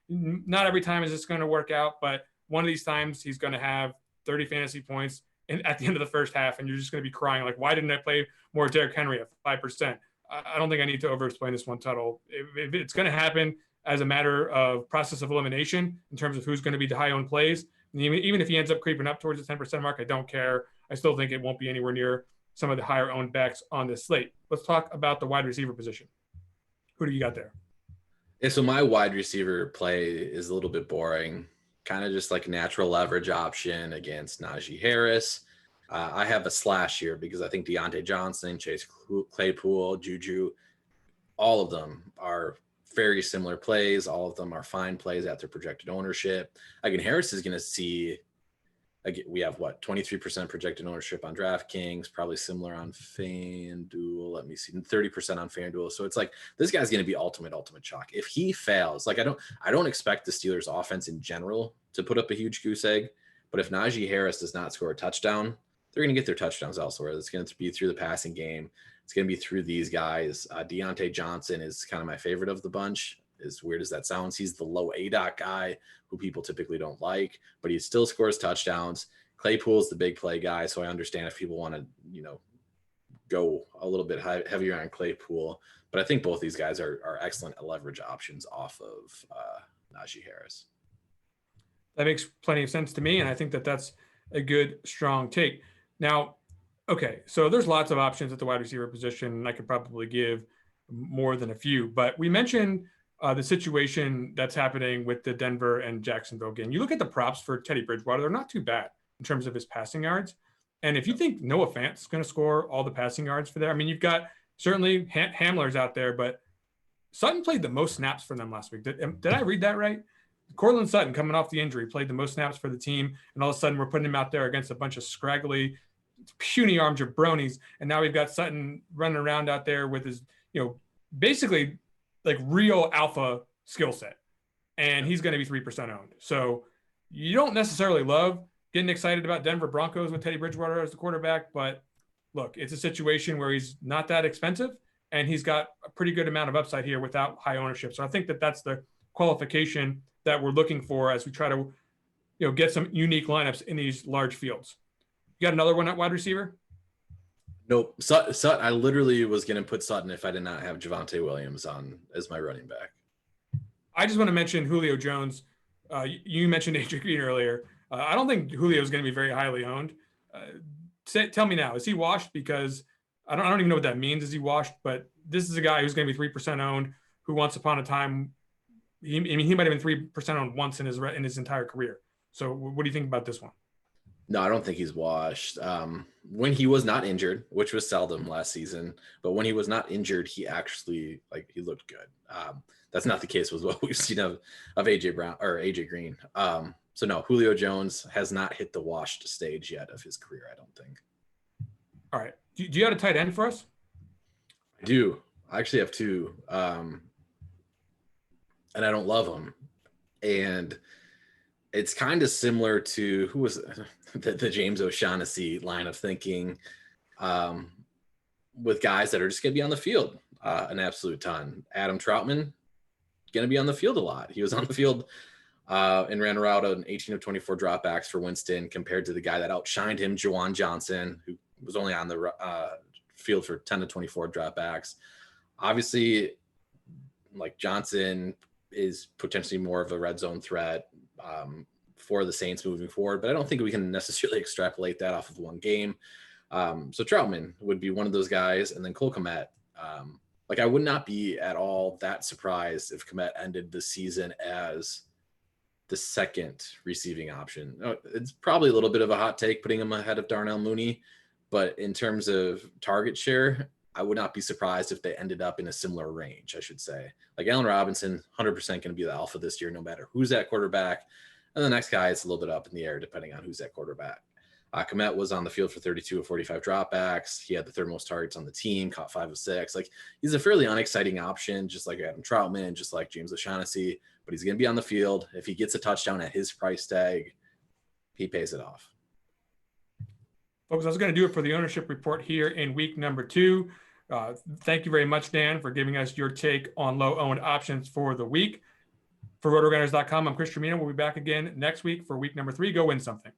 not every time is this going to work out, but one of these times he's going to have 30 fantasy points at the end of the first half, and you're just going to be crying like, why didn't I play more Derrick Henry at 5%? I don't think I need to over-explain this one, Tuttle. If it's going to happen as a matter of process of elimination in terms of who's going to be the high-owned plays, and even if he ends up creeping up towards the 10% mark, I don't care. I still think it won't be anywhere near some of the higher-owned backs on this slate. Let's talk about the wide receiver position. Who do you got there? Yeah, so my wide receiver play is a little bit boring, kind of just like a natural leverage option against Najee Harris. I have a slash here because I think Deontay Johnson, Chase Claypool, Juju, all of them are very similar plays. All of them are fine plays at their projected ownership. Again, Harris is going to see, we have 23% projected ownership on DraftKings, probably similar on FanDuel. Let me see, 30% on FanDuel. So it's like this guy's going to be ultimate chalk. If he fails, like I don't expect the Steelers offense in general to put up a huge goose egg, but if Najee Harris does not score a touchdown, they're going to get their touchdowns elsewhere. It's going to be through the passing game. It's going to be through these guys. Deontay Johnson is kind of my favorite of the bunch. As weird as that sounds, he's the low ADOT guy who people typically don't like, but he still scores touchdowns. Claypool's the big play guy, so I understand if people want to, go a little bit heavier on Claypool. But I think both these guys are excellent leverage options off of Najee Harris. That makes plenty of sense to me, and I think that's a good, strong take. Now, okay, so there's lots of options at the wide receiver position, and I could probably give more than a few. But we mentioned the situation that's happening with the Denver and Jacksonville game. You look at the props for Teddy Bridgewater, they're not too bad in terms of his passing yards. And if you think Noah Fant's going to score all the passing yards for there, I mean, you've got certainly Hamler's out there, but Sutton played the most snaps for them last week. Did I read that right? Cortland Sutton, coming off the injury, played the most snaps for the team, and all of a sudden we're putting him out there against a bunch of scraggly, puny-armed jabronis, and now we've got Sutton running around out there with his, basically like real alpha skill set, and he's going to be 3% owned. So you don't necessarily love getting excited about Denver Broncos with Teddy Bridgewater as the quarterback, but look, it's a situation where he's not that expensive, and he's got a pretty good amount of upside here without high ownership. So I think that's the qualification that we're looking for as we try to, get some unique lineups in these large fields. You got another one at wide receiver? Nope. Sutton, I literally was going to put Sutton if I did not have Javonte Williams on as my running back. I just want to mention Julio Jones. You mentioned AJ Green earlier. I don't think Julio is going to be very highly owned. Tell me now, is he washed? Because I don't even know what that means. Is he washed? But this is a guy who's going to be 3% owned, who once upon a time, he might have been 3% owned once in his entire career. So what do you think about this one? No, I don't think he's washed. When he was not injured, which was seldom last season, but when he was not injured, he actually he looked good. That's not the case with what we've seen of AJ Green. So no, Julio Jones has not hit the washed stage yet of his career, I don't think. All right. Do you have a tight end for us? I do. I actually have two. And I don't love them. And it's kind of similar to who was the James O'Shaughnessy line of thinking with guys that are just going to be on the field an absolute ton. Adam Troutman, going to be on the field a lot. He was on the field and ran around an 18 of 24 dropbacks for Winston compared to the guy that outshined him, Juwan Johnson, who was only on the field for 10 to 24 dropbacks. Obviously, Johnson is potentially more of a red zone threat for the Saints moving forward, but I don't think we can necessarily extrapolate that off of one game. So Troutman would be one of those guys, and then Cole Kmet Like, I would not be at all that surprised if Kmet ended the season as the second receiving option. It's probably a little bit of a hot take putting him ahead of Darnell Mooney, but in terms of target share, I would not be surprised if they ended up in a similar range, I should say. Like Allen Robinson, 100% going to be the alpha this year, no matter who's at quarterback. And the next guy is a little bit up in the air depending on who's at quarterback. Kmet was on the field for 32 of 45 dropbacks. He had the third most targets on the team, caught 5 of 6. Like, he's a fairly unexciting option, just like Adam Troutman, just like James O'Shaughnessy, but he's going to be on the field. If he gets a touchdown at his price tag, he pays it off. Folks, I was going to do it for the ownership report here in week number 2. Thank you very much, Dan, for giving us your take on low-owned options for the week. For RotoGrinders.com, I'm Chris Gimino. We'll be back again next week for week number 3. Go win something.